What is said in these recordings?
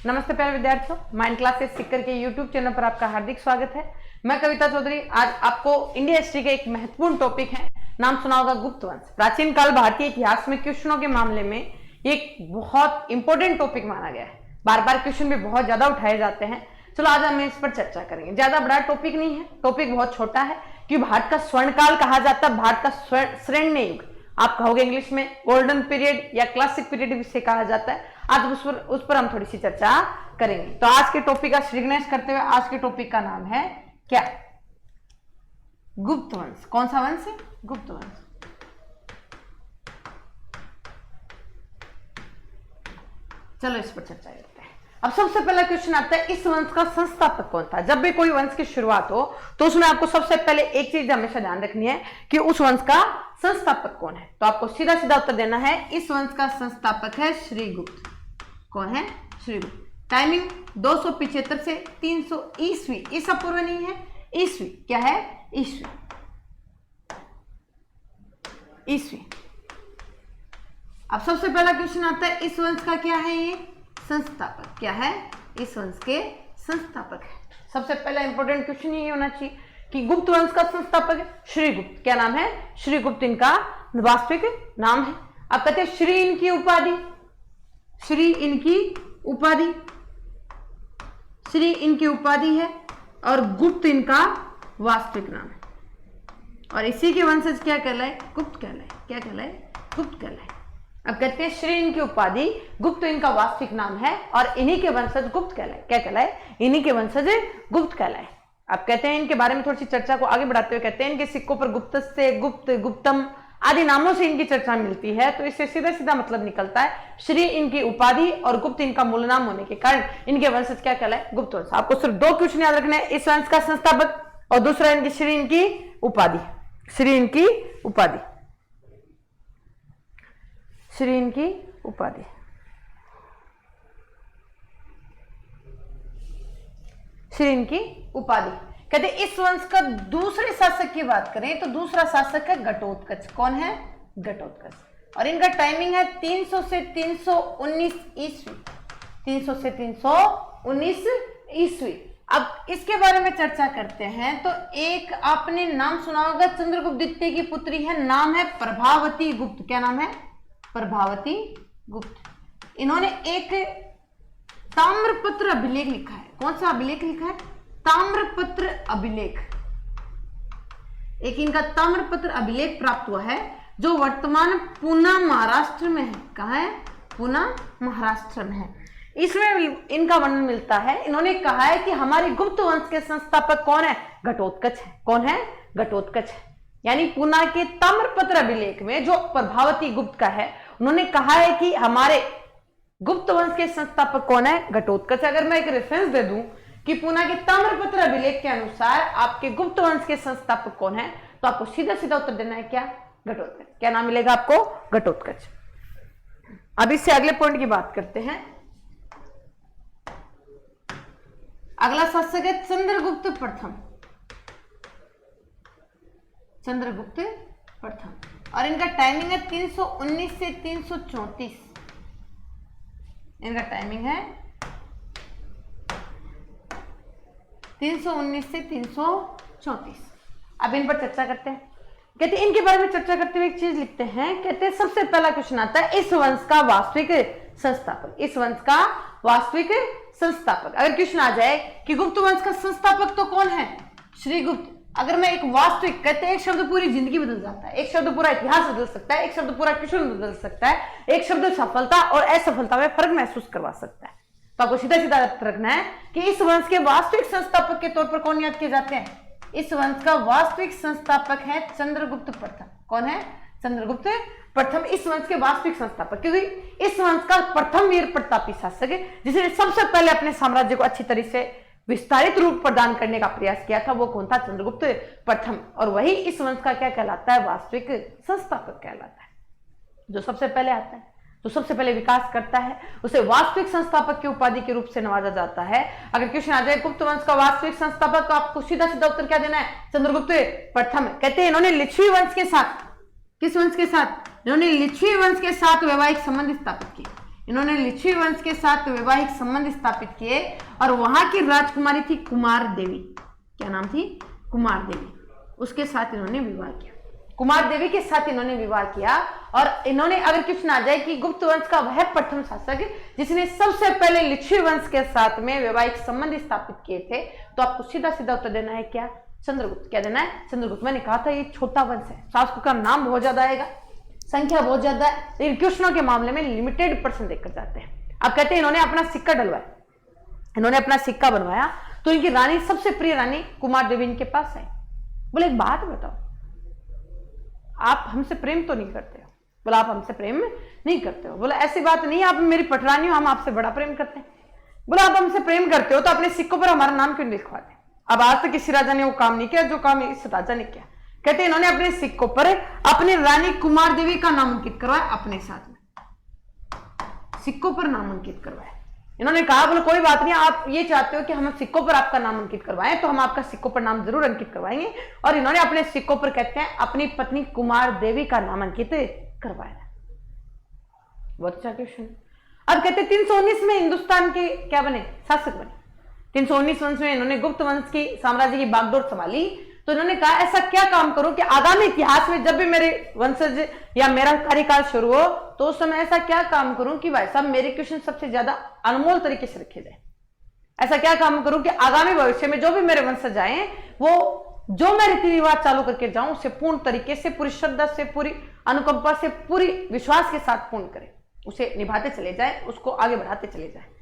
नमस्ते प्यारे विद्यार्थियों, माइंड क्लासेस सीकर के यूट्यूब चैनल पर आपका हार्दिक स्वागत है। मैं कविता चौधरी। आज आपको इंडिया हिस्ट्री के एक महत्वपूर्ण टॉपिक है, नाम सुना होगा गुप्त वंश। प्राचीन काल भारतीय इतिहास में क्वेश्चनों के मामले में एक बहुत इंपॉर्टेंट टॉपिक माना गया है। बार बार क्वेश्चन भी बहुत ज्यादा उठाए जाते हैं। चलो आज हम इस पर चर्चा करेंगे। ज्यादा बड़ा टॉपिक नहीं है, टॉपिक बहुत छोटा है कि भारत का स्वर्ण काल कहा जाता है, भारत का स्वर्ण युग आप कहोगे इंग्लिश में गोल्डन पीरियड या क्लासिक पीरियड भी से कहा जाता है। आज उस पर हम थोड़ी सी चर्चा करेंगे। तो आज के टॉपिक का श्रीगणेश करते हुए आज के टॉपिक का नाम है क्या? गुप्त वंश। कौन सा वंश है? गुप्त वंश। चलो इस पर चर्चा करते हैं। अब सबसे पहला क्वेश्चन आता है, इस वंश का संस्थापक कौन था? जब भी कोई वंश की शुरुआत हो तो उसमें आपको सबसे पहले एक चीज हमेशा ध्यान रखनी है कि उस वंश का संस्थापक कौन है। तो आपको सीधा सीधा उत्तर देना है, इस वंश का संस्थापक है श्रीगुप्त। कौन है? श्रीगुप्त। टाइमिंग 275 से 300 ईस्वी, ईसा पूर्व नहीं है, ईस्वी। क्या है? ईस्वी। ईस्वी। अब सबसे पहला क्वेश्चन आता है, इस वंश का क्या है? ये संस्थापक क्या है? इस वंश के संस्थापक है। सबसे पहला इंपॉर्टेंट क्वेश्चन ये होना चाहिए कि गुप्त वंश का संस्थापक है श्रीगुप्त। क्या नाम है? श्रीगुप्त इनका वास्तविक नाम है। अब कहते हैं श्री इनकी उपाधि, श्री इनकी उपाधि, श्री इनकी उपाधि है और गुप्त इनका वास्तविक नाम है। और इसी के वंशज क्या कहलाए? गुप्त कहलाए। क्या कहलाए? गुप्त कहलाए। अब कहते हैं श्री इनकी उपाधि, गुप्त इनका वास्तविक नाम है और इन्हीं के वंशज गुप्त कहलाए। क्या कहलाए? इन्हीं के वंशज गुप्त कहलाए। अब कहते हैं इनके बारे में थोड़ी सी चर्चा को आगे बढ़ाते हुए कहते हैं, इनके सिक्कों पर गुप्तस्य, गुप्त, गुप्तम आदि नामों से इनकी चर्चा मिलती है। तो इससे सीधा सीधा मतलब निकलता है, श्री इनकी उपाधि और गुप्त इनका मूल नाम होने के कारण इनके वंशज क्या कहलाए? गुप्त वंश। आपको सिर्फ दो क्वेश्चन याद रखने हैं, इस वंश का संस्थापक और दूसरा इनकी श्री इनकी उपाधि। श्री इनकी उपाधि, श्री इनकी उपाधि। श्री इनकी उपाधि। कहते इस वंश का दूसरे शासक की बात करें तो दूसरा शासक है घटोत्कच। कौन है? घटोत्कच। और इनका टाइमिंग है 300 से 319 ईस्वी। 300 से 319 ईस्वी। अब इसके बारे में चर्चा करते हैं। तो एक आपने नाम सुना होगा, चंद्रगुप्त द्वितीय की पुत्री है, नाम है प्रभावती गुप्त। क्या नाम है? प्रभावती गुप्त। इन्होंने एक ताम्रपत्र अभिलेख लिखा है। कौन सा अभिलेख लिखा है? ताम्रपत्र अभिलेख। एक इनका ताम्रपत्र अभिलेख प्राप्त हुआ है जो वर्तमान पुणे महाराष्ट्र में है। कहाँ है? पुणे महाराष्ट्र में है। इसमें इनका वर्णन मिलता है। इन्होंने कहा है कि हमारे गुप्त वंश के संस्थापक कौन है? घटोत्कच है। कौन है? घटोत्कच है। यानी पुणे के ताम्रपत्र अभिलेख में जो प्रभावती गुप्त का है, उन्होंने कहा है कि हमारे गुप्त वंश के संस्थापक कौन है? घटोत्कच। अगर मैं एक रेफरेंस दे दूं कि पुणे के ताम्रपत्र अभिलेख के अनुसार आपके गुप्त वंश के संस्थापक कौन है, तो आपको सीधा सीधा उत्तर देना है क्या? घटोत्कच। क्या नाम मिलेगा आपको? घटोत्कच। अब इससे अगले पॉइंट की बात करते हैं। अगला शासक है चंद्रगुप्त प्रथम। चंद्रगुप्त प्रथम। और इनका टाइमिंग है 319 से 334। इनका टाइमिंग है 319 से 334। अब इन पर चर्चा करते हैं। कहते हैं इनके बारे में चर्चा करते हुए एक चीज लिखते हैं। कहते हैं सबसे पहला क्वेश्चन आता है, इस वंश का वास्तविक संस्थापक। इस वंश का वास्तविक संस्थापक। अगर क्वेश्चन आ जाए कि गुप्त वंश का संस्थापक तो कौन है? श्रीगुप्त। अगर मैं एक वास्तविक, कहते हैं एक शब्द पूरी जिंदगी बदल जाता है, एक शब्द पूरा इतिहास बदल सकता है, एक शब्द पूरा क्वेश्चन बदल सकता है, एक शब्द सफलता और असफलता में फर्क महसूस करवा सकता है। तो आपको सीधा सीधा रखना है कि इस वंश के वास्तविक संस्थापक के तौर पर कौन याद किए जाते हैं? इस वंश का वास्तविक संस्थापक है चंद्रगुप्त प्रथम। कौन है? चंद्रगुप्त प्रथम इस वंश के वास्तविक संस्थापक, क्योंकि इस वंश का प्रथम वीर प्रतापी शासक है जिसने सबसे पहले अपने साम्राज्य को अच्छी तरह से विस्तारित रूप प्रदान करने का प्रयास किया था। वो कौन था? चंद्रगुप्त प्रथम। और वही इस वंश का क्या कहलाता है? वास्तविक संस्थापक कहलाता है। जो सबसे पहले आता है, जो सबसे पहले विकास करता है, उसे वास्तविक संस्थापक की उपाधि के रूप से नवाजा जाता है। अगर क्वेश्चन आ जाए गुप्त वंश का वास्तविक संस्थापक, तो आपको सीधा सीधा उत्तर क्या देना है? चंद्रगुप्त प्रथम। कहते हैं इन्होंने लिच्छवी वंश के साथ, किस वंश के साथ? इन्होंने लिच्छवी वंश के साथ वैवाहिक संबंध स्थापित किए। इन्होंने लिच्छवी वंश के साथ वैवाहिक संबंध स्थापित किए और वहां की राजकुमारी थी कुमार देवी। क्या नाम थी? कुमार देवी। उसके साथ इन्होंने विवाह किया, कुमार देवी के साथ इन्होंने विवाह किया। और इन्होंने, अगर क्वेश्चन आ जाए कि गुप्त वंश का वह प्रथम शासक जिसने सबसे पहले लिच्छवी वंश के साथ में वैवाहिक संबंध स्थापित किए थे, तो आपको सीधा सीधा उत्तर देना है क्या? चंद्रगुप्त। क्या देना है? चंद्रगुप्त। मैंने कहा था ये छोटा वंश है, शासकों का नाम बहुत ज्यादा आएगा, संख्या बहुत ज्यादा है, लेकिन क्वेश्चनों के मामले में लिमिटेड पर्सन देखकर जाते हैं। अब कहते हैं इन्होंने अपना सिक्का डलवाया, इन्होंने अपना सिक्का बनवाया, तो इनकी रानी, सबसे प्रिय रानी कुमार देवी इनके पास है। बोले एक बात बताओ, आप हमसे प्रेम तो नहीं करते हो? बोला आप हमसे प्रेम नहीं करते हो? बोला ऐसी बात नहीं, आप मेरी पटरानी हो, हम आपसे बड़ा प्रेम करते हैं। बोला आप हमसे प्रेम करते हो तो अपने सिक्कों पर हमारा नाम क्यों लिखवाते? अब आज तक किसी राजा ने वो काम नहीं किया जो काम इस राजा ने किया। कहते हैं इन्होंने अपने सिक्कों पर अपनी रानी कुमार देवी का नाम अंकित करवाया, अपने साथ में सिक्कों पर नाम अंकित करवाया। इन्होंने कहा बोले कोई बात नहीं, आप ये चाहते हो कि हम सिक्कों पर आपका नाम अंकित करवाएं तो हम आपका सिक्कों पर नाम जरूर अंकित करवाएंगे। और इन्होंने अपने सिक्कों पर, कहते हैं, अपनी पत्नी कुमार देवी का नाम अंकित करवाया। बहुत अच्छा क्वेश्चन। अब कहते हैं 319 में हिंदुस्तान के क्या बने? शासक बने। 319 वंश में इन्होंने गुप्त वंश की साम्राज्य की बागडोर संभाली। तो इन्होंने कहा ऐसा क्या काम करूं कि आगामी इतिहास में जब भी मेरे वंशज या मेरा कार्यकाल शुरू हो तो उस समय ऐसा क्या काम करूं कि भाई साहब मेरे क्वेश्चन सबसे ज्यादा अनमोल तरीके से रखे जाए। ऐसा क्या काम करूं कि आगामी भविष्य में जो भी मेरे वंशज आए वो जो मैं रीति रिवाज चालू करके जाऊं उसे पूर्ण तरीके से, पूरी श्रद्धा से, पूरी अनुकंपा से, पूरी विश्वास के साथ पूर्ण करें, उसे निभाते चले जाए, उसको आगे बढ़ाते चले जाए।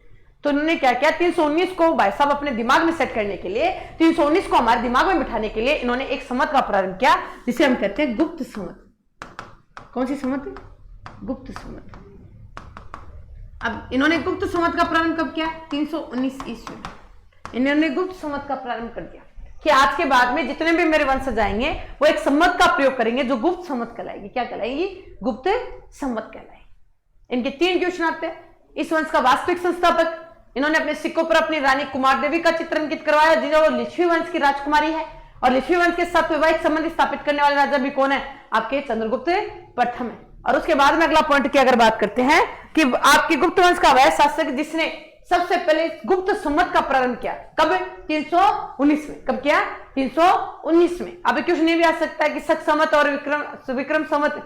तो इन्होंने क्या किया? 319 को भाई साहब अपने दिमाग में सेट करने के लिए, 319 को हमारे दिमाग में बिठाने के लिए इन्होंने एक संवत का प्रारंभ किया जिसे हम कहते हैं गुप्त संवत। कौन सी संवत? गुप्त संवत। अब इन्होंने गुप्त संवत का प्रारंभ कब किया? 319 ईस्वी में इन्होंने गुप्त संवत का प्रारंभ कर दिया कि आज के बाद में जितने भी मेरे वंशज आएंगे वो एक संवत का प्रयोग करेंगे जो गुप्त संवत कहलाएगी। क्या कहलाएगी? गुप्त संवत कहलाएगी। इनके 3 क्वेश्चन आते हैं। इस वंश का वास्तविक संस्थापक, इन्होंने अपने सिक्कों पर अपनी रानी कुमार देवी का चित्र अंकित करवाया जो लिच्छवी वंश की राजकुमारी है। और लिच्छवी वंश के साथ वैवाहिक संबंध स्थापित करने वाले राजा भी कौन है? आपके चंद्रगुप्त प्रथम है। और उसके बाद में अगला पॉइंट की अगर बात करते हैं कि आपके गुप्त वंश का वह शासक जिसने सबसे पहले गुप्त संवत का प्रारंभ किया, कब? 319 में। कब किया? 319 में। अब क्वेश्चन ये भी आ सकता है कि शक संवत और विक्रम संवत,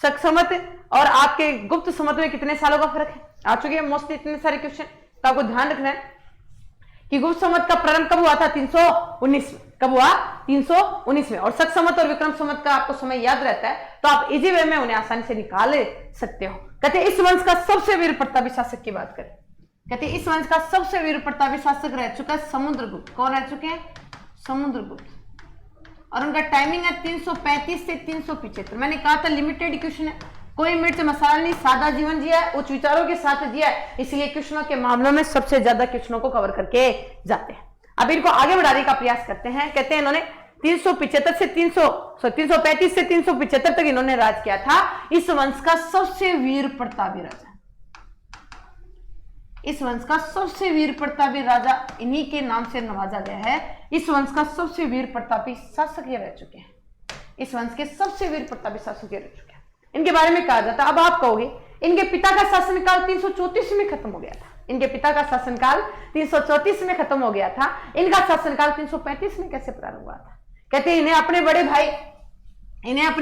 शक संवत और आपके गुप्त संवत में कितने सालों का फर्क है? आ चुके हैं मोस्टली इतने सारे क्वेश्चन। तो आपको ध्यान रखना है कि गुप्त संवत का प्रारंभ कब हुआ था? 319 में। कब हुआ? 319 में। और शक संवत और विक्रम संवत का आपको समय याद रहता है तो आप इजी वे में उन्हें आसानी से निकाल सकते हो। कहते हैं इस वंश का सबसे वीर प्रतापी शासक की बात करें, कहते हैं इस वंश का सबसे वीर प्रतापी शासक रह चुका है समुद्रगुप्त। कौन रह चुके हैं? समुद्रगुप्त। और उनका टाइमिंग है 335 से 375। मैंने कहा था लिमिटेड क्वेश्चन है, कोई मिर्च मसाला नहीं, सादा जीवन जिया है, उच्च विचारों के साथ जिया है, इसलिए क्वेश्चनों के मामलों में सबसे ज्यादा क्वेश्चनों को कवर करके जाते हैं। अब इनको आगे बढ़ाने का प्रयास करते हैं। कहते हैं इन्होंने 335 से 375 तक इन्होंने राज किया था। इस वंश का सबसे वीर प्रतापी राजा, इस वंश का सबसे वीर प्रतापी राजा इन्हीं के नाम से नवाजा गया है। इस वंश का सबसे वीर प्रतापी शासक ये रह चुके हैं। इस वंश के सबसे वीर प्रतापी शासक ये रह चुके हैं। इनके बारे में कहा जाता है, अब आप कहोगे इनके पिता का शासनकाल 334 में खत्म हो गया था। इनके पिता का शासनकाल 334 में खत्म हो गया था, इनका शासनकाल 335 में कैसे प्रारंभ हुआ था? कहते हैं इन्हें अपने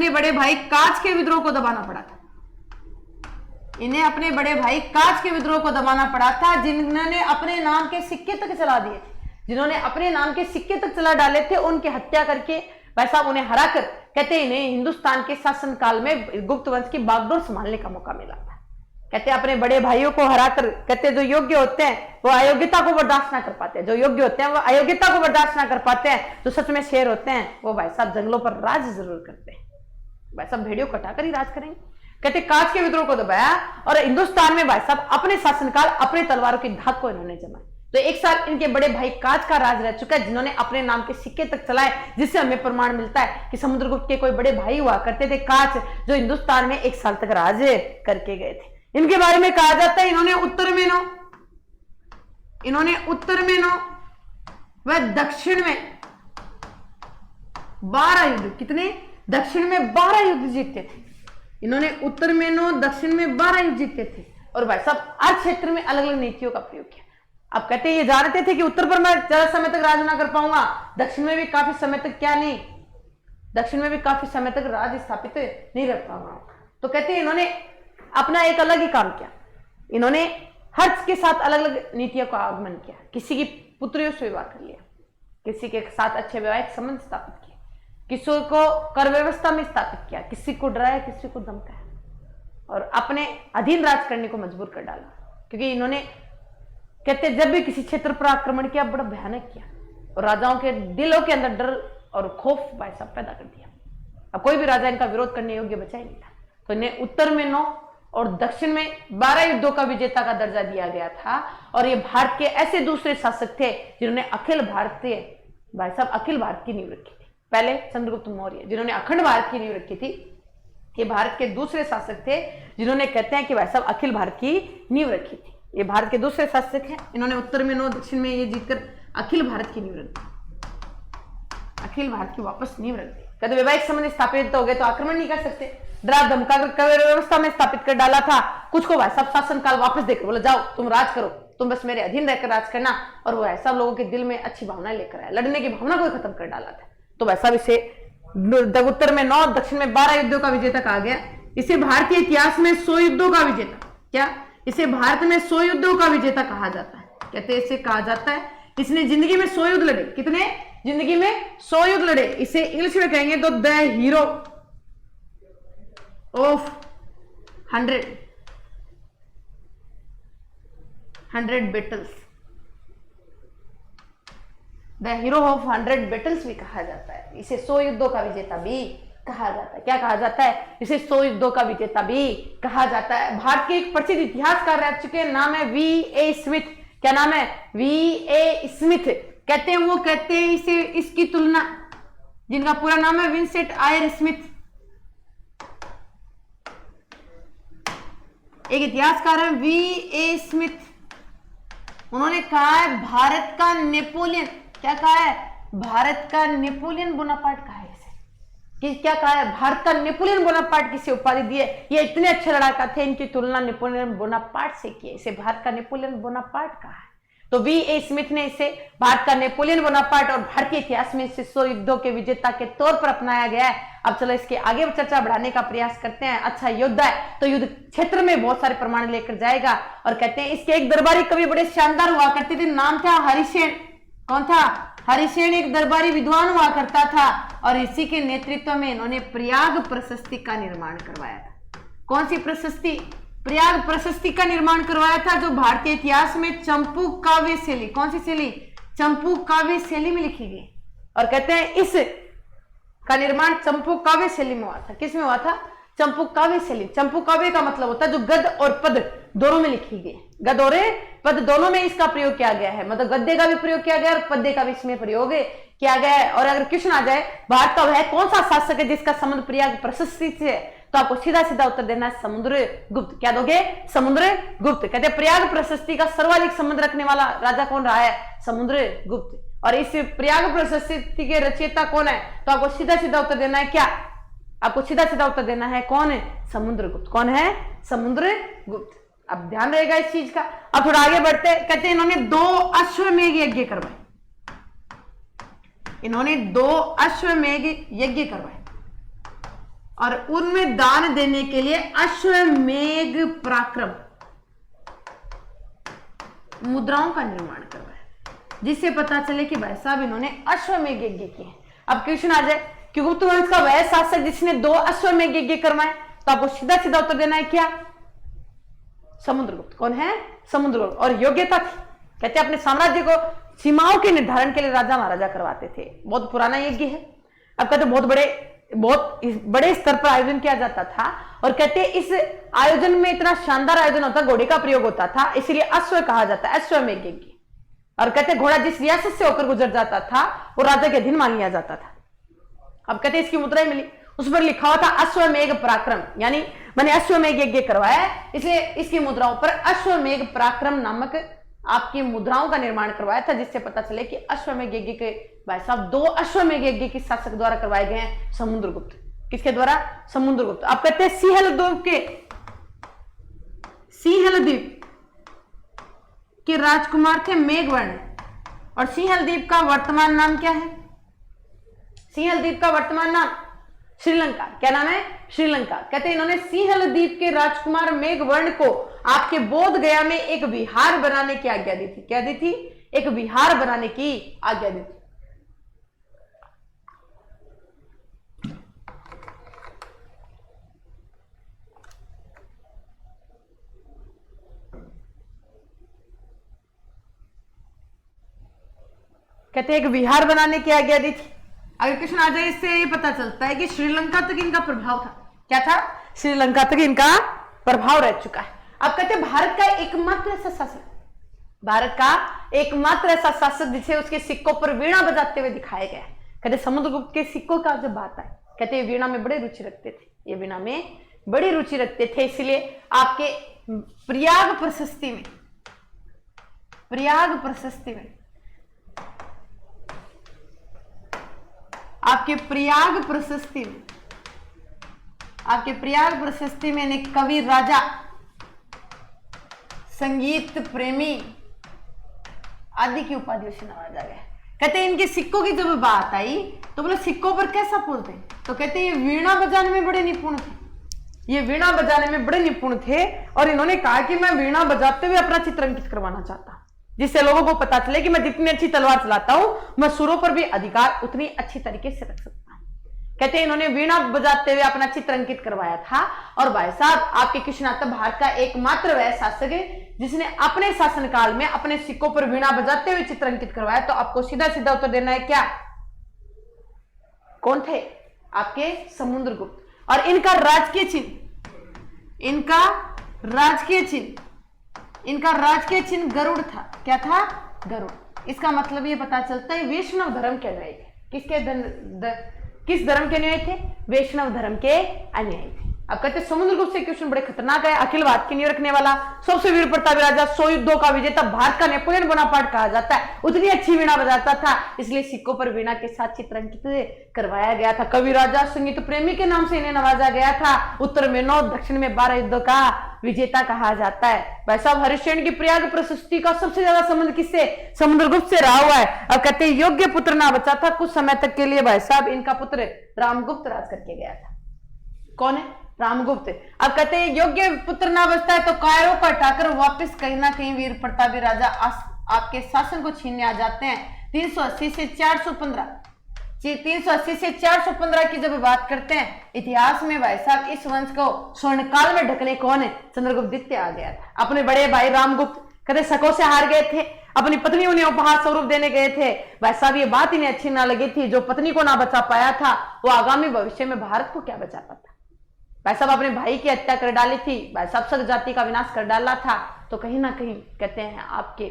बड़े भाई काज के विद्रोह को दबाना पड़ा था। इन्हें अपने बड़े भाई काज के विद्रोह को दबाना पड़ा था, जिन्होंने अपने नाम के सिक्के तक चला दिए थे, जिन्होंने अपने नाम के सिक्के तक चला डाले थे, उनकी हत्या करके भाई साहब उन्हें हराकर, कहते हैं इन्हें हिंदुस्तान के शासनकाल में गुप्त वंश की बागडोर संभालने का मौका मिला था। कहते हैं अपने बड़े भाइयों को हराकर, कहते हैं जो योग्य होते हैं वो अयोग्यता को बर्दाश्त ना कर पाते हैं, जो योग्य होते हैं वो अयोग्यता को बर्दाश्त ना कर पाते हैं, जो सच में शेर होते हैं वो भाई साहब जंगलों पर राज जरूर करते हैं, भाई साहब भेड़ियों कटाकर ही राज करेंगे। कहते काज के विद्रोह को दबाया और हिंदुस्तान में भाई साहब अपने शासनकाल अपने तलवारों की धाक को इन्होंने जमाया। तो एक साल इनके बड़े भाई काज का राज रह चुका है, जिन्होंने अपने नाम के सिक्के तक चलाए, जिससे हमें प्रमाण मिलता है कि समुद्रगुप्त के कोई बड़े भाई हुआ करते थे काज, जो हिंदुस्तान में एक साल तक राज करके गए थे। इनके बारे में कहा जाता है इन्होंने उत्तर में 9 व दक्षिण में 12 युद्ध, कितने? दक्षिण में 12 युद्ध जीते थे। इन्होंने उत्तर में 9, दक्षिण में 12 युद्ध जीते थे और भाई साहब हर क्षेत्र में अलग अलग नीतियों का प्रयोग किया। अब कहते हैं ये जानते थे कि उत्तर पर मैं ज्यादा समय तक राज ना कर पाऊंगा, दक्षिण में भी काफी समय तक क्या नहीं, दक्षिण में भी काफी समय तक राज स्थापित नहीं रख पाऊंगा। तो कहते हैं इन्होंने अपना एक अलग ही काम किया, इन्होंने हर के साथ अलग अलग नीतियों का आगमन किया। किसी की पुत्रियों से विवाह कर लिया, किसी के साथ अच्छे वैवाहिक संबंध स्थापित किए, किसी को कर व्यवस्था में स्थापित किया, किसी को डराया, किसी को धमकाया और अपने अधीन राज करने को मजबूर कर डाला। क्योंकि इन्होंने कहते जब भी किसी क्षेत्र पर आक्रमण किया बड़ा भयानक किया और राजाओं के दिलों के अंदर डर और खौफ भाई साहब पैदा कर दिया। अब कोई भी राजा इनका विरोध करने योग्य बचा ही नहीं था। तो इन्हें उत्तर में 9 और दक्षिण में 12 युद्धों का विजेता का दर्जा दिया गया था। और ये भारत के ऐसे दूसरे शासक थे जिन्होंने अखिल भारतीय भाई साहब अखिल भारत की नींव रखी थी। पहले चंद्रगुप्त मौर्य जिन्होंने अखंड भारत की नींव रखी थी, ये भारत के दूसरे शासक थे जिन्होंने कहते हैं कि भाई साहब अखिल भारत की नींव रखी थी। ये भारत के दूसरे शासक हैं, इन्होंने उत्तर में 9 दक्षिण में ये जीतकर अखिल भारत की नींव रख दी, अखिल भारत की वापस नींव रख दी। कहते वैवाहिक संबंध स्थापित हो गए तो आक्रमण नहीं कर सकते, डरा धमका कर व्यवस्था में स्थापित कर डाला था। कुछ को भाई साहब शासन काल वापस देकर बोला जाओ तुम राज करो, तुम बस मेरे अधीन रहकर राज करना। और वो ऐसा लोगों के दिल में अच्छी भावनाएं लेकर आया, लड़ने की भावना को खत्म कर डाला था। तो वैसा इसे उत्तर में 9 दक्षिण में 12 युद्धों का विजेता कहा गया। इसे भारतीय इतिहास में 100 युद्धों का विजेता, क्या इसे भारत में 100 युद्धों का विजेता कहा जाता है। कहते हैं इसे कहा जाता है इसने जिंदगी में 100 युद्ध लड़े। कितने? जिंदगी में 100 युद्ध लड़े। इसे इंग्लिश में कहेंगे तो the hero of 100 battles, the hero of 100 battles भी कहा जाता है। इसे 100 युद्धों का विजेता भी कहा जाता है। क्या कहा जाता है? इसे 100 युद्धों का विजेता भी कहा जाता है। भारत के एक प्रसिद्ध इतिहासकार रह चुके हैं, नाम है V.A. स्मिथ। क्या नाम है? V.A. स्मिथ। कहते हैं वो कहते हैं इसे इसकी तुलना, जिनका पूरा नाम है विंसेंट आयर स्मिथ, एक इतिहासकार है V.A. स्मिथ। उन्होंने कहा है भारत का नेपोलियन, क्या कहा है? भारत का नेपोलियन बोनापार्ट कहा है इसे। कि क्या कहा है? भारत का नेपोलियन बोनापार्ट किसे उपाधि दी है? ये इतने अच्छे लड़ाका थे, इनकी तुलना नेपोलियन बोनापार्ट से की है, इसे भारत का नेपोलियन बोनापार्ट कहा है। तो V.A. स्मिथ ने इसे भारत का नेपोलियन बोनापार्ट और भारतीय इतिहास में इसे 100 युद्धों के विजेता के तौर पर अपनाया गया है। अब चलो इसके आगे चर्चा बढ़ाने का प्रयास करते हैं। अच्छा योद्धा है तो युद्ध क्षेत्र में बहुत सारे प्रमाण लेकर जाएगा। और कहते हैं इसके एक दरबारी कवि बड़े शानदार हुआ करते थे, नाम था हरिसेन। कौन था? हरिसेन एक दरबारी विद्वान हुआ करता था और इसी के नेतृत्व में इन्होंने प्रयाग प्रशस्ति का निर्माण करवाया था। कौन सी प्रशस्ति? प्रयाग प्रशस्ति का निर्माण करवाया था, जो भारतीय इतिहास में चंपू काव्य शैली, कौन सी शैली? चंपू काव्य शैली में लिखी गई। और कहते हैं इस का निर्माण चंपू काव्य शैली में हुआ था। किस में हुआ था? चंपू काव्य शैली। चंपू काव्य का मतलब होता है जो गद्य और पद दोनों में लिखी गई, गद्य और पद दोनों में इसका प्रयोग किया गया है। मतलब गद्य का भी प्रयोग किया गया और पद्य का भी इसमें प्रयोग किया गया है। और अगर क्वेश्चन आ जाए भारत का वह कौन सा शासक है जिसका संबंध प्रयाग प्रशस्ति से है, तो आपको सीधा सीधा उत्तर देना है समुद्रगुप्त। क्या दोगे? समुद्रगुप्त। कहते हैं प्रयाग प्रशस्ति का सर्वाधिक संबंध रखने वाला राजा कौन रहा है? समुद्रगुप्त। और इस प्रयाग प्रशस्ति के रचयिता कौन है? तो आपको सीधा सीधा उत्तर देना है क्या? आपको सीधा सीधा उत्तर देना है कौन है? समुद्रगुप्त। कौन है? समुद्रगुप्त। अब ध्यान रहेगा इस चीज का। अब थोड़ा आगे बढ़ते, कहते हैं इन्होंने 2 अश्वमेध यज्ञ करवाए। इन्होंने 2 अश्वमेध यज्ञ करवाए और उनमें दान देने के लिए अश्वमेध पराक्रम मुद्राओं का निर्माण करवाया, जिससे पता चले कि भाई साहब इन्होंने अश्वमेध यज्ञ किए। अब क्वेश्चन आ जाए कि गुप्त वंश का वह शासक जिसने 2 अश्वमेध यज्ञ करवाए, तो आपको सीधा सीधा उत्तर देना है क्या? समुद्रगुप्त। कौन है? समुद्रगुप्त। और योग्यता थी, कहते हैं अपने साम्राज्य को सीमाओं के निर्धारण के लिए राजा महाराजा करवाते थे। बहुत पुराना यज्ञ है। अब कहते बहुत बड़े स्तर पर आयोजन किया जाता था। और कहते हैं इस आयोजन में इतना शानदार आयोजन होता, घोड़े का प्रयोग होता था, इसलिए अश्व कहा जाता है, अश्वमेध यज्ञ। और कहते हैं घोड़ा जिस रियासत से होकर गुजर जाता था वो राजा के अधीन मान लिया जाता था। अब कहते हैं इसकी मुद्राएं मिली, उस पर लिखा हुआ था अश्वमेध पराक्रम, यानी मैंने अश्वमेध यज्ञ करवाया है, इसलिए इसकी मुद्राओं पर अश्वमेध पराक्रम नामक आपकी मुद्राओं का निर्माण करवाया था, जिससे पता चले कि अश्वमेध यज्ञ के भाई साहब 2 अश्वमेध यज्ञ किस शासक द्वारा करवाए गए हैं? समुद्रगुप्त। किसके द्वारा? समुद्रगुप्त। आप कहते हैं सिंहल द्वीप के राजकुमार थे मेघवर्ण। और सिंहल द्वीप का वर्तमान नाम क्या है? सिंहल द्वीप का वर्तमान नाम श्रीलंका। क्या नाम है? श्रीलंका। कहते हैं इन्होंने सिंहल द्वीप के राजकुमार मेघवर्ण को आपके बोध गया में एक विहार बनाने की आज्ञा दी थी। क्या दी थी? एक विहार बनाने की आज्ञा दी थी। कहते हैं एक विहार बनाने की आज्ञा दी थी। अगर क्वेश्चन आ जाए इससे ये पता चलता है कि श्रीलंका तक इनका प्रभाव था। क्या था? श्रीलंका तक इनका प्रभाव रह चुका है। अब कहते हैं भारत का एकमात्र ऐसा शासक, भारत का एकमात्र ऐसा शासक जिसे उसके सिक्कों पर वीणा बजाते हुए दिखाया गया है। कहते समुद्रगुप्त के सिक्कों का जब बात आए, कहते हैं वीणा में बड़ी रुचि रखते थे, ये वीणा में बड़ी रुचि रखते थे। इसलिए आपके प्रयाग प्रशस्ति में, प्रयाग प्रशस्ति में, आपके प्रयाग प्रशस्ति में, आपके प्रयाग प्रशस्ति में इन्हें कवि राजा, संगीत प्रेमी आदि की उपाधियों से नवाजा गया। कहते हैं इनके सिक्कों की जब बात आई तो बोले सिक्कों पर कैसा पूछते हैं, तो कहते हैं ये वीणा बजाने में बड़े निपुण थे, ये वीणा बजाने में बड़े निपुण थे। और इन्होंने कहा कि मैं वीणा बजाते हुए अपना चित्र अंकित करवाना चाहता हूं, जिससे लोगों को पता चले कि मैं जितनी अच्छी तलवार चलाता हूं मैं सुरों पर भी अधिकार उतनी अच्छी तरीके से रख सकता हूं। कहते हैं इन्होंने वीणा बजाते हुए अपना चित्र अंकित करवाया था। और भाई साहब आपके क्वेश्चन आता है भारत का एकमात्र वह शासक है जिसने अपने शासनकाल में अपने सिक्कों पर वीणा बजाते हुए चित्र अंकित करवाया। तो आपको सीधा सीधा उत्तर देना है क्या? कौन थे? आपके समुद्रगुप्त। और इनका राजकीय चिन्ह, इनका राजकीय चिन्ह, इनका राजकीय चिन्ह गरुड़ था। क्या था? गरुड़। इसका मतलब ये पता चलता है वैष्णव धर्म के अनुयायी थे। किस धर्म के अनुयायी थे? वैष्णव धर्म के अनुयायी थे। अब कहते हैं समुद्रगुप्त से क्वेश्चन बड़े खतरनाक है। अखिल भारत की नींव रखने वाला, सबसे वीर प्रतापी राजा, 100 युद्धों का विजेता, भारत का नेपोलियन बोनापार्ट कहा जाता है, उतनी अच्छी वीणा बजाता था, इसलिए सिक्कों पर वीणा के साथ चित्र अंकित करवाया गया था। कवि राजा, संगीत प्रेमी के नाम से इन्हें नवाजा गया था। उत्तर में 9, दक्षिण में 12 युद्धों का विजेता कहा जाता है। भाई साहब हरिश्चंद्र की प्रयाग प्रशस्ति का सबसे ज्यादा संबंध किससे? समुद्रगुप्त से रहा हुआ है। अब कहते हैं योग्य पुत्र ना बचा था कुछ समय तक के लिए। भाई साहब इनका पुत्र रामगुप्त राज करके गया था। कौन है? रामगुप्त। अब कहते हैं योग्य पुत्र ना बचता है तो कायरों को हटाकर वापस कहीं ना कहीं वीर प्रतापी राजा आपके शासन को छीनने आ जाते हैं। 380 से 415 की जब बात करते हैं इतिहास में भाई साहब इस वंश को स्वर्णकाल में ढकने कौन है? चंद्रगुप्त द्वितीय आ गया था। अपने बड़े भाई रामगुप्त कहते शकों से हार गए थे, अपनी पत्नी उन्हें उपहार स्वरूप देने गए थे। भाई साहब ये बात इन्हें अच्छी ना लगी थी, जो पत्नी को ना बचा पाया था वो आगामी भविष्य में भारत को क्या बचा पाता। भाई साहब अपने भाई की हत्या कर डाली थी, भाई साहब सग जाति का विनाश कर डाला था, तो कहीं ना कहीं कहते हैं आपके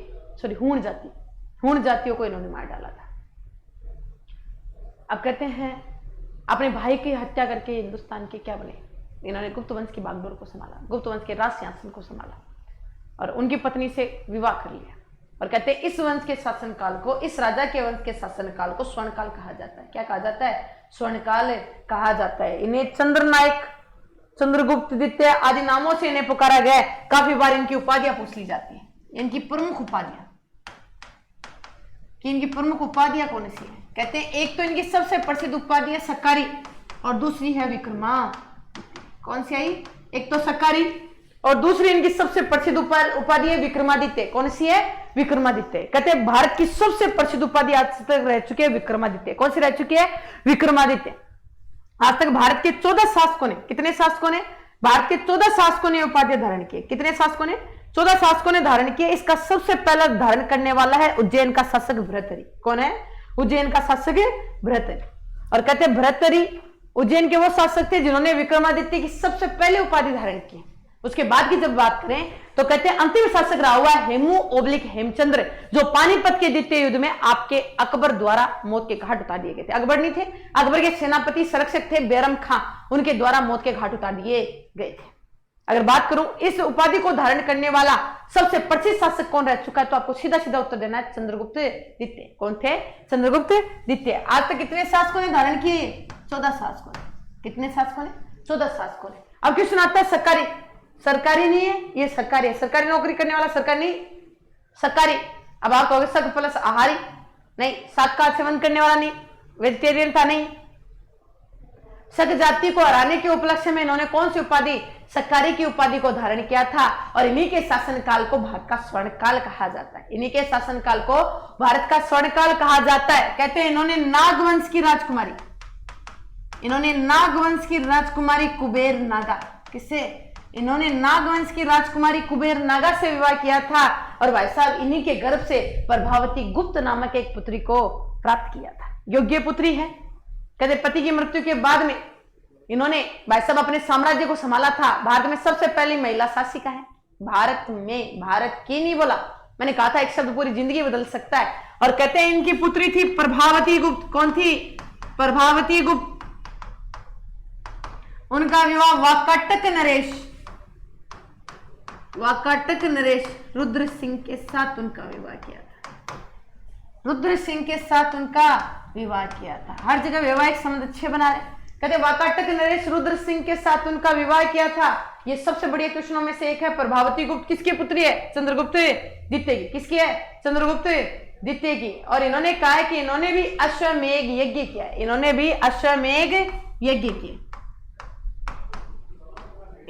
हूण जातियों को इन्होंने मार डाला था। अब कहते हैं अपने भाई की हत्या करके हिंदुस्तान के क्या बने? इन्होंने गुप्त वंश की बागडोर को संभाला, गुप्त वंश के राज सिंहासन को संभाला और उनकी पत्नी से विवाह कर लिया। और कहते हैं इस वंश के शासनकाल को, इस राजा के वंश के शासनकाल को स्वर्णकाल कहा जाता है। क्या कहा जाता है? स्वर्णकाल कहा जाता है। इन्हें चंद्रनायक, चंद्रगुप्त द्वितीय आदि नामों से इन्हें पुकारा गया है। काफी बार इनकी उपाधियां पूछ ली जाती हैं, इनकी प्रमुख उपाधियां, कि इनकी प्रमुख उपाधियां कौन सी है? कहते हैं एक तो इनकी सबसे प्रसिद्ध उपाधि है सकारी और दूसरी है विक्रमा। कौन सी आई? एक तो सकारी और दूसरी इनकी सबसे प्रसिद्ध उपाधि है विक्रमादित्य। कौन सी है? विक्रमादित्य। कहते हैं भारत की सबसे प्रसिद्ध उपाधि आज तक रह चुकी है विक्रमादित्य। कौन सी रह चुकी है? विक्रमादित्य। आज तक भारत के 14 शासकों ने, कितने शासकों ने? भारत के 14 शासकों ने उपाधि धारण की। कितने शासकों ने? 14 शासकों ने धारण किए। इसका सबसे पहला धारण करने वाला है उज्जैन का शासक भृतहरि। कौन है? उज्जैन का शासक भृतहरि। और कहते हैं भृतहरि उज्जैन के वो शासक थे जिन्होंने विक्रमादित्य की सबसे पहले उपाधि धारण की। उसके बाद की जब बात करें तो कहते हैं अंतिम शासक रहा हुआ हेमू ओब्लिक हेमचंद्र, जो पानीपत के द्वितीय युद्ध में आपके अकबर द्वारा मौत के घाट उतार दिए गए थे। अकबर नहीं थे, अकबर के सेनापति संरक्षक थे बैरम खां, उनके द्वारा मौत के घाट उतार दिए गए थे। अगर बात करूं इस उपाधि को धारण करने वाला सबसे प्रसिद्ध शासक कौन रह चुका है, तो आपको सीधा सीधा उत्तर देना है चंद्रगुप्त द्वितीय। कौन थे? चंद्रगुप्त द्वितीय। आज तक कितने शासकों ने धारण किए? 14 शासकों ने। कितने शासकों ने? 14 शासकों ने। अब क्वेश्चन आता है सकारी। सरकारी नहीं है, ये सरकारी है, सरकारी नौकरी करने वाला सरकारी नहीं, सरकारी। अब आप कहोगे सक प्लस आहारी, नहीं, शाक का सेवन करने वाला नहीं, वेजिटेरियन था नहीं। शक जाति को हराने के उपलक्ष्य में इन्होंने कौन सी उपाधि, सरकारी की उपाधि को धारण किया था, और इन्हीं के शासनकाल को भारत का स्वर्णकाल कहा जाता है। इन्हीं के शासनकाल को भारत का स्वर्णकाल कहा जाता है। कहते हैं इन्होंने नागवंश की राजकुमारी, इन्होंने नागवंश की राजकुमारी कुबेर नागा, किससे, इन्होंने नागवंश की राजकुमारी कुबेर नागा से विवाह किया था, और भाई साहब इन्हीं के गर्भ से प्रभावती गुप्त नामक एक पुत्री को प्राप्त किया था। योग्य पुत्री है। कहते पति की मृत्यु के बाद में इन्होंने भाई साहब अपने साम्राज्य को संभाला था। भारत में सबसे पहली महिला शासिका है भारत में, भारत की नहीं बोला, मैंने कहा था एक शब्द पूरी जिंदगी बदल सकता है। और कहते हैं इनकी पुत्री थी प्रभावती गुप्त। कौन थी, प्रभावती गुप्त। उनका विवाह वाकाटक नरेश, वाकाटक नरेश रुद्र सिंह के साथ उनका विवाह किया था, रुद्र सिंह के साथ उनका विवाह किया था। हर जगह वैवाहिक संबंध अच्छे बना रहे। कहते वाकाटक नरेश रुद्र सिंह के साथ उनका विवाह किया था। ये सबसे बड़े क्वेश्चनों में से एक है। प्रभावती गुप्त किसकी पुत्री है, चंद्रगुप्त द्वितीय की। किसकी है, चंद्रगुप्त द्वितीय की। और इन्होंने कहा है कि इन्होंने भी अश्वमेघ यज्ञ किया है, इन्होंने भी अश्वमेघ यज्ञ किया,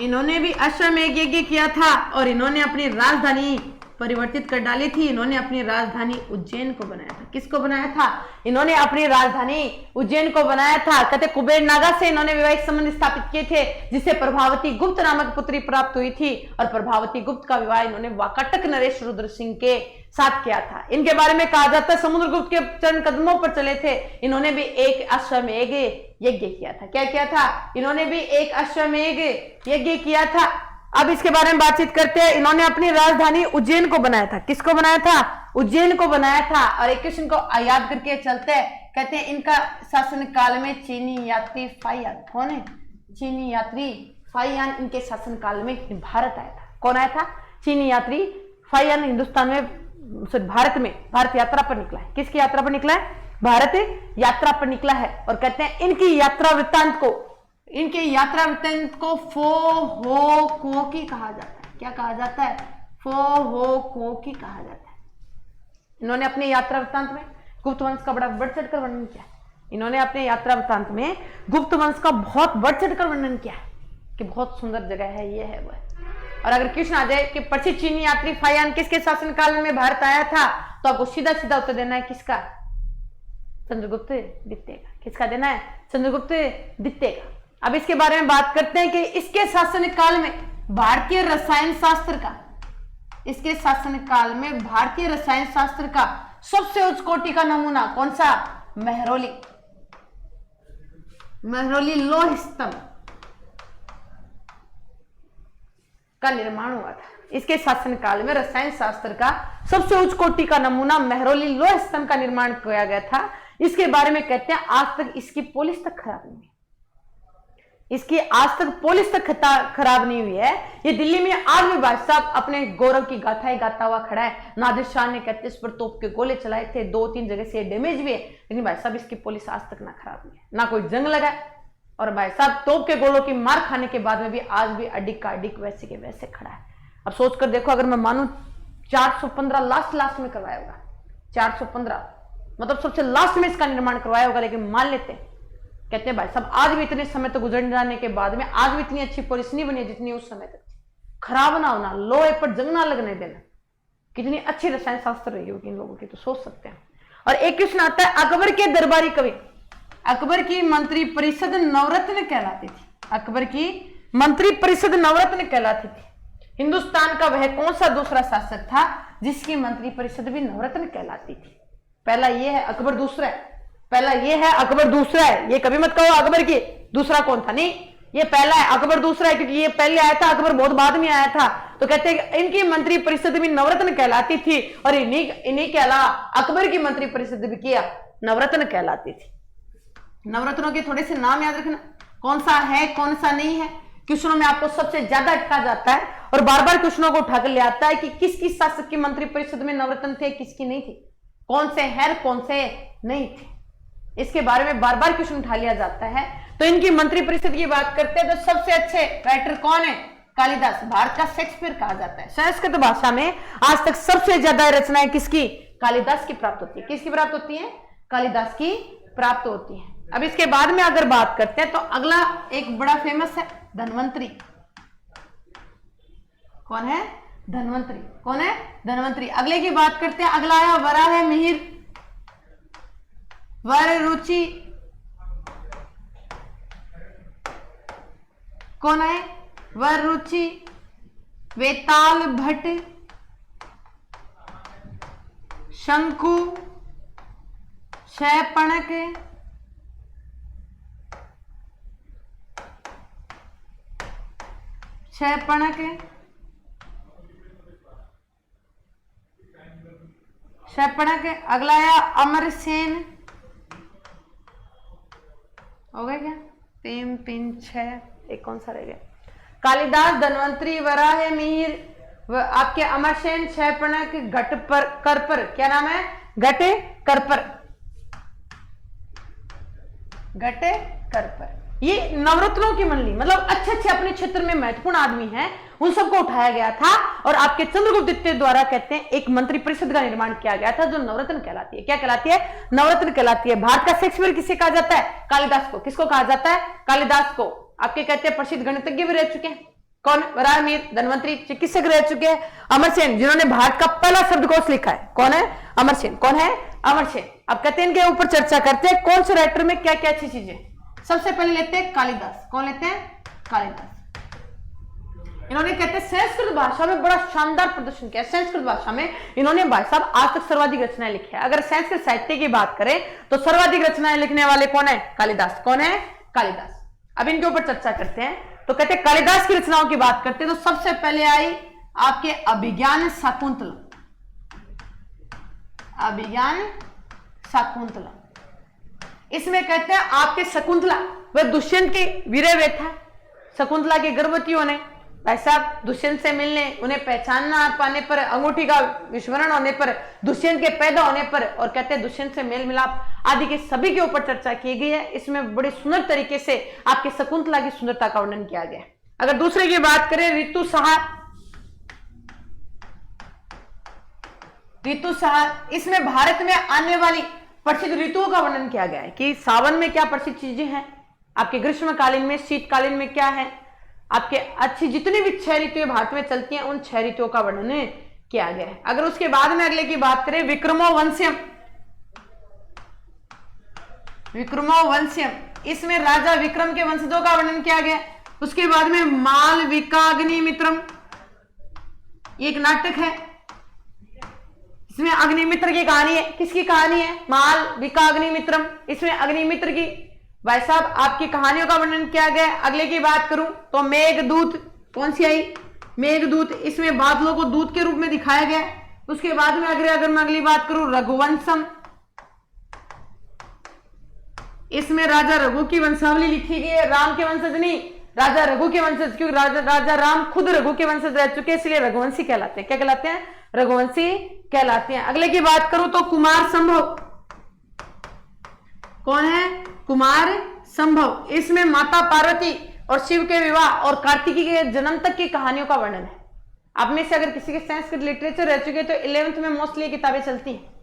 इन्होंने भी अश्वमेघ यज्ञ किया था। और इन्होंने अपनी राजधानी परिवर्तित कर डाली थी। इन्होंने अपनी राजधानी उज्जैन को बनाया था। किसको बनाया था, इन्होंने अपनी राजधानी उज्जैन को बनाया था। कहते कुबेर नागा से इन्होंने वैवाहिक संबंध स्थापित किए थे, जिससे प्रभावती गुप्त नामक पुत्री प्राप्त हुई थी। और प्रभावती गुप्त का विवाह इन्होंने वाकाटक नरेश रुद्र सिंह के साथ किया था। इनके बारे में कहा जाता है समुद्रगुप्त के चरण कदमों पर चले थे। इन्होंने भी एक अश्वमेघ यज्ञ किया था। क्या किया था, इन्होंने भी एक अश्वमेघ यज्ञ किया था। अब इसके बारे में बातचीत करते हैं। इन्होंने अपनी राजधानी उज्जैन को बनाया था। किसको बनाया था, उज्जैन को बनाया था। और एक क्वेश्चन को याद करके चलते हैं। कहते हैं इनका शासन काल में चीनी यात्री फाइयान, कौन है, चीनी यात्री फाइयान इनके शासन काल में भारत आया था। कौन आया था, चीनी यात्री फाइयान हिंदुस्तान में, भारत में भारत यात्रा पर निकला है। किसकी यात्रा पर निकला है, भारत यात्रा पर निकला है। और कहते हैं इनकी यात्रा वृत्तांत को, इनके यात्रा वृत्तांत को फो हो को की कहा जाता है। क्या कहा जाता है, फो हो को की कहा जाता है। इन्होंने अपने यात्रा वृत्तांत में गुप्त वंश का बड़ा बढ़ चढ़कर वर्णन किया। इन्होंने अपने यात्रा वृत्तांत में गुप्त वंश का बहुत बढ़ चढ़कर वर्णन किया कि बहुत सुंदर जगह है, ये है वो है। और अगर क्वेश्चन आ जाए कि प्रसिद्ध चीनी यात्री फाइयान किसके शासनकाल में भारत आया था, तो आपको सीधा सीधा उत्तर देना है किसका, चंद्रगुप्त द्वितीय का। किसका देना है, चंद्रगुप्त द्वितीय का। अब इसके बारे में बात करते हैं कि इसके शासनकाल में भारतीय रसायन शास्त्र का, इसके शासनकाल में भारतीय रसायन शास्त्र का सबसे उच्च कोटि का नमूना कौन सा, मेहरौली, मेहरौली लौह स्तंभ का निर्माण हुआ था। इसके शासनकाल में रसायन शास्त्र का सबसे उच्च कोटि का नमूना मेहरौली लौह स्तंभ का निर्माण किया गया था। इसके बारे में कहते हैं आज तक इसकी पॉलिश तक खराब नहीं हुई, इसकी आज तक पॉलिश तक खराब नहीं हुई है। ये दिल्ली में आज भी भाई साहब अपने गौरव की गाथाएं गाता हुआ खड़ा है। नादिर शाह ने कहते इस पर तोप के गोले चलाए थे, 2-3 जगह से डैमेज भी है, लेकिन भाई साहब इसकी पॉलिश आज तक ना खराब हुई है, ना कोई जंग लगा है। और भाई साहब तोप के गोलों की मार खाने के बाद में भी आज भी अडिक का अडिक वैसे के वैसे खड़ा है। अब सोच कर देखो, अगर मैं मानूं 415 लास्ट में करवाया होगा, 415 मतलब सबसे लास्ट में इसका निर्माण करवाया होगा, लेकिन मान लेते हैं, कहते हैं भाई साहब आज भी इतने समय तक गुजर जाने के बाद में आज भी इतनी अच्छी पॉलिश नहीं बनी जितनी उस समय तक। खराब ना होना, लोहे पर जंग ना लगने देना, कितनी अच्छी रसायन शास्त्र रही होगी इन लोगों की, तो सोच सकते हैं। और एक क्वेश्चन आता है, अकबर के दरबारी कवि, अकबर की मंत्री परिषद नवरत्न कहलाती थी, अकबर की मंत्री परिषद नवरत्न कहलाती थी। हिंदुस्तान का वह कौन सा दूसरा शासक था जिसकी मंत्री परिषद भी नवरत्न कहलाती थी? पहला ये है, अकबर दूसरा है, पहला ये है, अकबर दूसरा है। ये कभी मत कहो अकबर की दूसरा कौन था, नहीं, ये पहला है, अकबर दूसरा है, क्योंकि ये पहले आया था, अकबर बहुत बाद में आया था। तो कहते हैं इनकी मंत्री परिषद भी नवरत्न कहलाती थी, और इन्हीं के अलावा अकबर की मंत्री परिषद भी किया नवरत्न कहलाती थी। नवरत्नों के थोड़े से नाम याद रखना, कौन सा है कौन सा नहीं है। क्वेश्चनों में आपको सबसे ज्यादा अटका जाता है और बार बार क्वेश्चनों को उठा कर ले आता है कि किस किस शासक की मंत्री परिषद में नवरत्न थे, किसकी नहीं थी, कौन से है कौन से नहीं थे, इसके बारे में बार बार क्वेश्चन उठा लिया जाता है। तो इनकी मंत्री परिषद की बात करते हैं तो सबसे अच्छे राइटर कौन है, कालिदास भारत का शेक्सपियर कहा जाता है। संस्कृत भाषा में आज तक सबसे ज्यादा रचनाएं किसकी? कालिदास की प्राप्त होती है। किसकी प्राप्त होती है? कालिदास की प्राप्त होती है। अब इसके बाद में अगर बात करते हैं तो अगला एक बड़ा फेमस है धन्वंतरी। कौन है? धन्वंतरी। कौन है? धन्वंतरी। अगले की बात करते हैं, अगला आया वराह मिहिर, वर रुचि। कौन है? वर रुचि, वेताल भट्ट, शंकु, शैपणक, शैपणक, शैपणक। अगला आया अमरसेन। हो गया क्या? 3 3 6, एक कौन सा रह गया? कालिदास, धन्वंतरी, वराह मिहिर, आपके अमरसेन, शैपणक, घटपर, करपर। क्या नाम है? घट करपर। घट करपर। ये नवरत्नों की मंडली, मतलब अच्छे अच्छे अपने क्षेत्र में महत्वपूर्ण आदमी हैं, उन सबको उठाया गया था और आपके चंद्रगुप्त द्वितीय द्वारा कहते हैं एक मंत्री परिषद का निर्माण किया गया था जो नवरत्न कहलाती है। क्या कहलाती है? नवरत्न कहलाती है। भारत का शेक्सपियर किसे कहा जाता है? कालिदास को। किसको कहा जाता है? कालिदास को। आपके कहते हैं प्रसिद्ध गणितज्ञ भी रह चुके हैं। कौन? वराह मिहिर, धन्वंतरी, चिकित्सक रह चुके हैं। अमरसेन, जिन्होंने भारत का पहला शब्दकोश लिखा है। कौन है? अमरसेन। कौन है? अमरसेन। अब कहते हैं इनके ऊपर चर्चा करते हैं कौन से राइटर में क्या क्या अच्छी चीजें। सबसे पहले लेते हैं कालिदास। कौन लेते हैं? कालिदास। इन्होंने कहते हैं संस्कृत भाषा में बड़ा शानदार प्रदर्शन किया। संस्कृत भाषा में इन्होंने भाई साहब आज तक सर्वाधिक रचनाएं लिखी है। अगर संस्कृत साहित्य की बात करें तो सर्वाधिक रचनाएं लिखने वाले कौन है? कालिदास। कौन है? कालिदास। अब इनके ऊपर चर्चा करते हैं। तो कहते हैं कालिदास की रचनाओं की बात करते हैं तो सबसे पहले आई आपके अभिज्ञान शाकुंतलम। अभिज्ञान शाकुंतलम। इसमें कहते हैं आपके शकुंतला वह दुष्यंत की वीर्य व्यथा, शकुंतला के गर्भवती होने, भाई साहब दुष्यंत से मिलने, उन्हें पहचान ना पाने पर, अंगूठी का विस्मरण होने पर, दुष्यंत के पैदा होने पर, और कहते हैं दुष्यंत से मेल मिलाप आदि के सभी के ऊपर चर्चा की गई है। इसमें बड़े सुंदर तरीके से आपके शकुंतला की सुंदरता का वर्णन किया गया है। अगर दूसरे की बात करें ऋतुसंहार। ऋतुसंहार, इसमें भारत में आने वाली प्रसिद्ध ऋतुओं का वर्णन किया गया है कि सावन में क्या प्रसिद्ध चीजें हैं, आपके ग्रीष्मकालीन में, शीतकालीन में क्या है, आपके अच्छी जितनी भी 6 ऋतुएं भारत में चलती हैं उन 6 ऋतुओं का वर्णन किया गया है। अगर उसके बाद में अगले की बात करें विक्रमोवंश्यम। विक्रमोवंश्यम, इसमें राजा विक्रम के वंशजों का वर्णन किया गया। उसके बाद में मालविकाग्निमित्रम, एक नाटक है, इसमें अग्निमित्र की कहानी है। किसकी कहानी है? मालविकाग्निमित्रम। इसमें अग्निमित्र की भाई साहब आपकी कहानियों का वर्णन किया गया। अगले की बात करूं तो मेघदूत। कौन सी आई? मेघदूत। इसमें बादलों को दूत के रूप में दिखाया गया। उसके बाद में अगर मैं अगली बात करूं रघुवंशम, इसमें राजा रघु की वंशावली लिखी गई है। राम के वंशज नहीं, राजा रघु के वंशज, क्योंकि राजा राम खुद रघु के वंशज रह चुके हैं, इसलिए रघुवंशी कहलाते हैं। क्या कहलाते हैं? रघुवंशी कहलाते हैं। अगले की बात करूं तो कुमार संभव। कौन है? कुमार संभव। इसमें माता पार्वती और शिव के विवाह और कार्तिकी के जन्म तक की कहानियों का वर्णन है। आप में से अगर किसी के संस्कृत लिटरेचर रह चुके तो 11th में मोस्टली किताबें चलती हैं।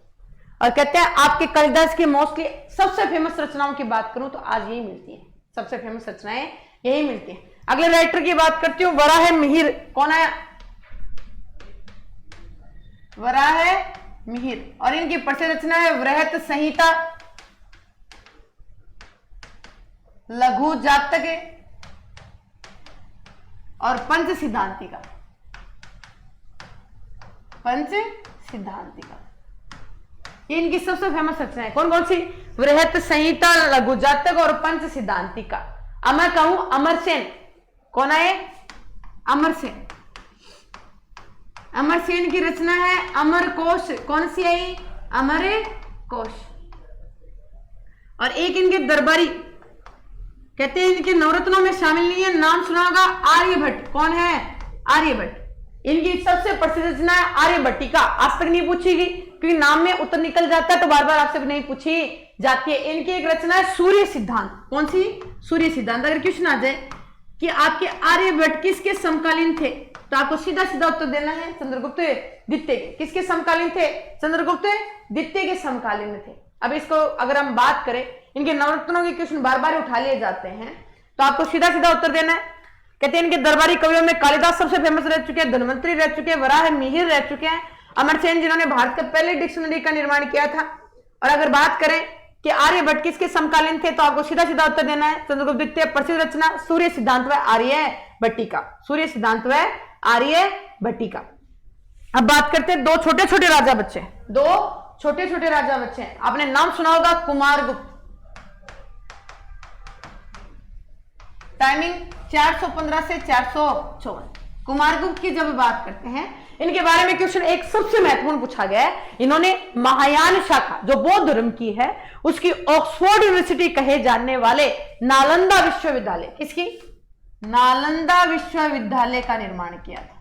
और कहते हैं आपके कालिदास की मोस्टली सबसे फेमस रचनाओं की बात करूं तो आज यही मिलती है। सबसे फेमस रचनाएं यही मिलती है। अगले राइटर की बात करती हूं वराह मिहिर। कौन आया? वराह मिहिर। और इनकी प्रसिद्ध रचना है वृहत संहिता, लघु जातक और पंच सिद्धांतिका। पंच सिद्धांतिका ये इनकी सबसे फेमस रचना है। कौन कौन सी? वृहत संहिता, लघु जातक और पंच सिद्धांतिका। अब मैं कहूं अमरसेन। कौन है? अमरसेन। अमरसेन की रचना है अमरकोश। कौन सी आई? अमरकोश। और एक इनके दरबारी, कहते हैं इनके नवरत्नों में शामिल नहीं है, नाम सुना होगा आर्यभट्ट। कौन है? आर्यभट्ट। इनकी सबसे प्रसिद्ध रचना है आर्यभट्टिका। आज तक नहीं पूछी गई क्योंकि नाम में उत्तर निकल जाता है तो बार बार आपसे नहीं पूछी जाती है। इनकी एक रचना है सूर्य सिद्धांत। कौन सी? सूर्य सिद्धांत। अगर क्वेश्चन आ जाए कि आपके आर्यभट्ट किसके समकालीन थे, तो आपको सीधा सीधा उत्तर देना है चंद्रगुप्त द्वितीय के। किसके समकालीन थे? चंद्रगुप्त द्वितीय के समकालीन थे। अब इसको अगर हम बात करें, इनके नवरत्नों के क्वेश्चन बार बार उठा लिए जाते हैं, तो आपको सीधा सीधा उत्तर देना है। कहते हैं इनके दरबारी कवियों में कालिदास सबसे फेमस रह चुके हैं, धन्वंतरी रह चुके हैं, वराह मिहिर रह चुके हैं, अमरसेन जिन्होंने भारत का पहले डिक्शनरी का निर्माण किया था। और अगर बात करें कि आर्यभट्ट किसके समकालीन थे, तो आपको सीधा सीधा उत्तर देना है चंद्रगुप्त द्वितीय। प्रसिद्ध रचना सूर्य सिद्धांत व आर्यभट्टिका, सूर्य सिद्धांत व आर्यभट्टिका। अब बात करते हैं दो छोटे छोटे राजा बच्चे, दो छोटे छोटे राजा बच्चे हैं। आपने नाम सुना होगा कुमारगुप्त। टाइमिंग 415 से 454। कुमारगुप्त की जब बात करते हैं, इनके बारे में क्वेश्चन एक सबसे महत्वपूर्ण पूछा गया है। इन्होंने महायान शाखा जो बौद्ध धर्म की है उसकी ऑक्सफोर्ड यूनिवर्सिटी कहे जाने वाले नालंदा विश्वविद्यालय, किसकी? नालंदा विश्वविद्यालय का निर्माण किया था।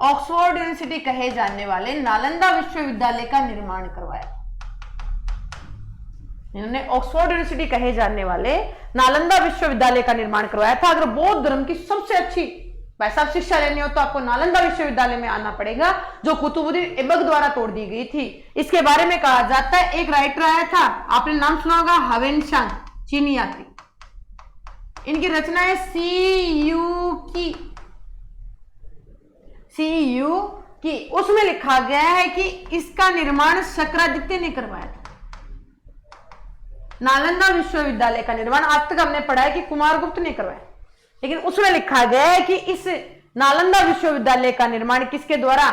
ऑक्सफोर्ड यूनिवर्सिटी कहे जाने वाले नालंदा विश्वविद्यालय का निर्माण करवाया। इन्होंने ऑक्सफोर्ड यूनिवर्सिटी कहे जाने वाले नालंदा विश्वविद्यालय का निर्माण करवाया था। अगर बौद्ध धर्म की सबसे अच्छी भाई साहब शिक्षा लेनी हो तो आपको नालंदा विश्वविद्यालय में आना पड़ेगा, जो कुतुबुद्दीन ऐबक द्वारा तोड़ दी गई थी। इसके बारे में कहा जाता है, एक राइटर आया था, आपने नाम सुना होगा, ह्वेनसांग, चीनी यात्री। इनकी रचना है CU की। उसमें लिखा गया है कि इसका निर्माण शक्रादित्य ने करवाया था। नालंदा विश्वविद्यालय का निर्माण आज तक हमने पढ़ा है कि कुमारगुप्त ने करवाया, लेकिन उसमें लिखा गया है कि इस नालंदा विश्वविद्यालय का निर्माण किसके द्वारा?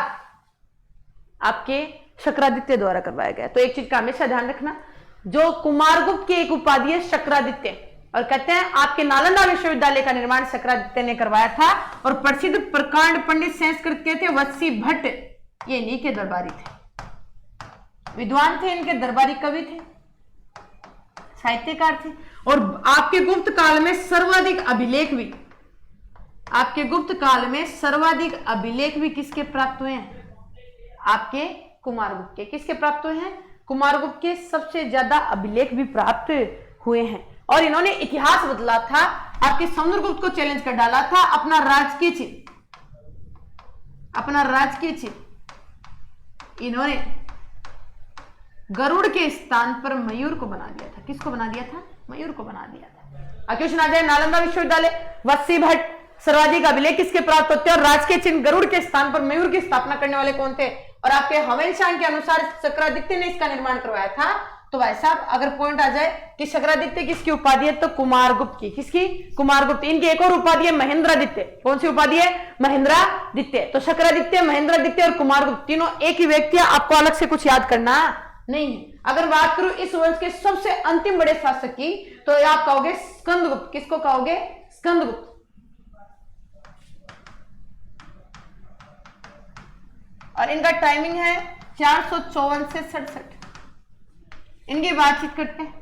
आपके शक्रादित्य द्वारा करवाया गया। तो एक चीज का हमेशा ध्यान रखना, जो कुमारगुप्त की एक उपाधि है शक्रादित्य, और कहते हैं आपके नालंदा विश्वविद्यालय का निर्माण शक्रादित्य ने करवाया था। और प्रसिद्ध प्रकांड पंडित संस्कृत के थे वत्सी भट्ट, ये इन्हीं के दरबारी थे, विद्वान थे, इनके दरबारी कवि थे, साहित्यकार थे। और आपके गुप्त काल में सर्वाधिक अभिलेख भी, आपके गुप्त काल में सर्वाधिक अभिलेख भी किसके प्राप्त हुए हैं? आपके कुमारगुप्त के। किसके प्राप्त हुए हैं? कुमारगुप्त के सबसे ज्यादा अभिलेख भी प्राप्त हुए हैं। और इन्होंने इतिहास बदला था, आपके समुद्रगुप्त को चैलेंज कर डाला था। अपना राजकीय चिन्ह, अपना राजकीय चिन्ह इन्होंने गरुड़ के स्थान पर मयूर को बना दिया था। किसको बना दिया था? मयूर को बना दिया था। क्वेश्चन आ जाए, नालंदा विश्वविद्यालय, वत्सी भट्ट, सर्वाधिक अभिलेख किसके प्राप्त होते हैं? और राजकीय चिन्ह गरुड़ के स्थान पर मयूर की स्थापना करने वाले कौन थे? और आपके ह्वेनसांग के अनुसार शक्रादित्य ने इसका निर्माण करवाया था। तो भाई साहब अगर पॉइंट आ जाए कि शक्रादित्य किसकी उपाधि है, तो कुमारगुप्त की। किसकी? कुमारगुप्त। इनकी एक और उपाधि है महेंद्रादित्य। कौन सी उपाधि है? महेंद्रादित्य। तो शक्रादित्य, महेंद्रादित्य और कुमारगुप्त तीनों एक ही व्यक्ति है, आपको अलग से कुछ याद करना नहीं है। अगर बात करूं इस वंश के सबसे अंतिम बड़े शासक की, तो आप कहोगे स्कंदगुप्त। किसको कहोगे? स्कंदगुप्त। और इनका टाइमिंग है 454 से 67। इनकी बातचीत करते हैं।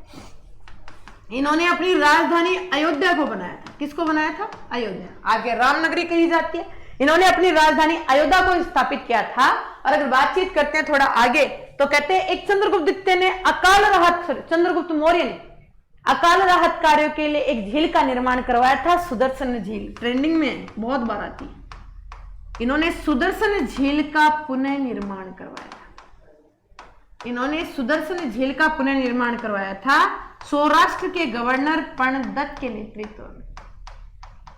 इन्होंने अपनी राजधानी अयोध्या को बनाया था। किसको बनाया था? अयोध्या। आगे रामनगरी कही जाती है। इन्होंने अपनी राजधानी अयोध्या को स्थापित किया था। और अगर बातचीत करते हैं थोड़ा आगे, तो कहते हैं एक चंद्रगुप्त द्वितीय ने अकाल राहत, चंद्रगुप्त मौर्य ने अकाल राहत कार्यों के लिए एक झील का निर्माण करवाया था, सुदर्शन झील। ट्रेंडिंग में बहुत बार आती है। इन्होंने सुदर्शन झील का पुनः निर्माण करवाया था। इन्होंने सुदर्शन झील का पुनः निर्माण करवाया था सौराष्ट्र के गवर्नर पर्णदत्त के नेतृत्व में।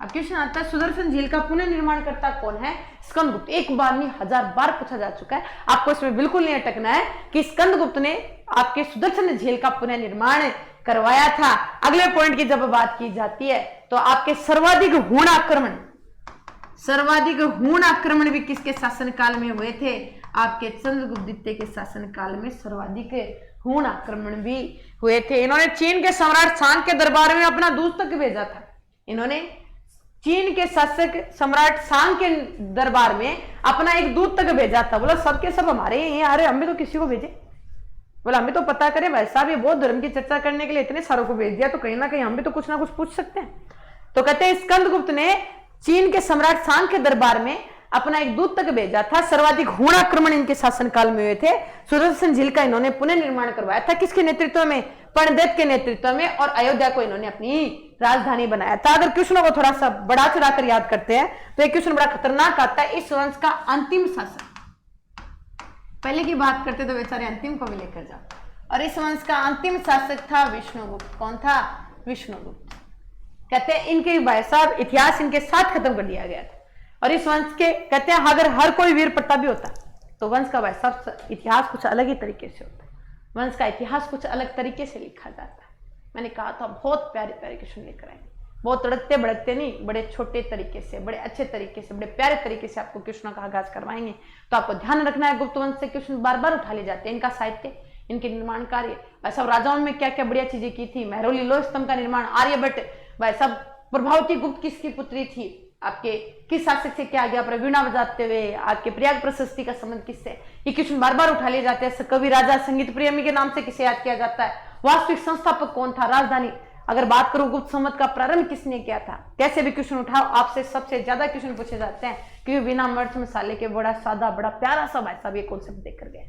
अब क्वेश्चन आता है सुदर्शन झील का पुनः निर्माण करता कौन है? स्कंदगुप्त। एक बार नहीं 1000 बार पूछा जा चुका है, आपको इसमें बिल्कुल नहीं अटकना है कि स्कंदगुप्त ने आपके सुदर्शन झील का पुनः निर्माण करवाया था। अगले पॉइंट की जब बात की जाती है, तो आपके सर्वाधिक हूण आक्रमण भी किसके शासनकाल में हुए थे? आपके चंद्रगुप्त द्वितीय के शासनकाल में सर्वाधिक हूण आक्रमण भी हुए थे। इन्होंने चीन के सम्राट सांग के दरबार में अपना दूत तक भेजा था। इन्होंने चीन के शासक सम्राट सांग के दरबार में अपना एक दूत तक भेजा था। बोला सबके सब हमारे ही हैं, अरे हमें तो किसी को भेजे। बोला हमें तो पता करें भाई साहब, ये बौद्ध धर्म की चर्चा करने के लिए इतने सारों को भेज दिया, तो कहीं ना कहीं हम भी तो कुछ ना कुछ पूछ सकते हैं। तो कहते हैं स्कंदगुप्त ने चीन के सम्राट सांग के दरबार में अपना एक दूत तक भेजा था। सर्वाधिक हूण आक्रमण इनके शासनकाल में हुए थे। सुदर्शन झील का इन्होंने पुनः निर्माण करवाया था। किसके नेतृत्व में? पर्णदत्त के नेतृत्व में। और अयोध्या को इन्होंने अपनी राजधानी बनाया था। अगर क्वेश्चनों को थोड़ा सा बढ़ा चढ़ाकर याद करते हैं तो एक क्वेश्चन बड़ा खतरनाक आता है, इस वंश का अंतिम शासक, पहले की बात करते तो बेचारे अंतिम को भी लेकर जाओ, और इस वंश का अंतिम शासक था विष्णुगुप्त। कौन था? विष्णुगुप्त। कहते हैं इनके भाई साहब इतिहास इनके साथ खत्म कर दिया गया था, और इस वंश के कहते हैं अगर हर कोई वीर प्रतापी होता तो वंश का भाई साहब इतिहास कुछ अलग ही तरीके से होता, वंश का इतिहास कुछ अलग तरीके से लिखा जाता है। मैंने कहा था बहुत प्यारे प्यारे क्वेश्चन लेकर आएंगे, बहुत तड़कते भड़कते नहीं, बड़े छोटे तरीके से, बड़े अच्छे तरीके से, बड़े प्यारे तरीके से आपको क्वेश्चनों का आगाज करवाएंगे। तो आपको ध्यान रखना है गुप्त वंश से क्वेश्चन बार बार उठा ले जाते हैं, इनका साहित्य, इनके निर्माण कार्य, भाई साहब राजाओं में क्या क्या बढ़िया चीजें की थी, मेहरौली लोह स्तंभ का निर्माण, आर्यभट्ट, भाई साहब प्रभावती गुप्त किसकी पुत्री थी, आपके किस शासक से क्या गया, वीणा बजाते हुए आपके प्रयाग प्रशस्ति का संबंध किससे, ये क्वेश्चन बार बार उठा लिए जाते हैं। कवि राजा संगीत प्रेमी के नाम से किसे याद किया जाता है, वास्तविक संस्थापक कौन था, राजधानी, अगर बात करूं गुप्त संवत का प्रारंभ किसने किया था, कैसे भी क्वेश्चन उठाओ आपसे सबसे ज्यादा क्वेश्चन पूछे जाते हैं, क्योंकि बिना मिर्च मसाले के बड़ा सादा बड़ा प्यारा सा भाई साहब ये कॉन्सेप्ट देकर गए,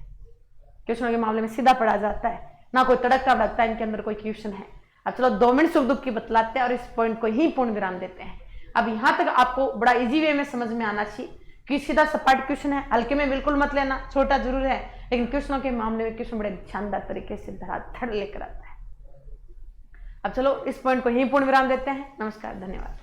क्वेश्चनों के मामले में सीधा पढ़ा जाता है, ना कोई तड़कता भड़कता इनके अंदर कोई क्वेश्चन है। अब चलो 2 मिनट सुख दुख की बतलाते हैं और इस पॉइंट को ही पूर्ण विराम देते हैं। अब यहां तक आपको बड़ा इजी वे में समझ में आना चाहिए कि सीधा सपाट क्वेश्चन है, हल्के में बिल्कुल मत लेना, छोटा जरूर है लेकिन क्वेश्चनों के मामले में क्वेश्चन बड़े शानदार तरीके से धड़ाधड़ लेकर आता है। अब चलो इस पॉइंट को यहीं पूर्ण विराम देते हैं। नमस्कार, धन्यवाद।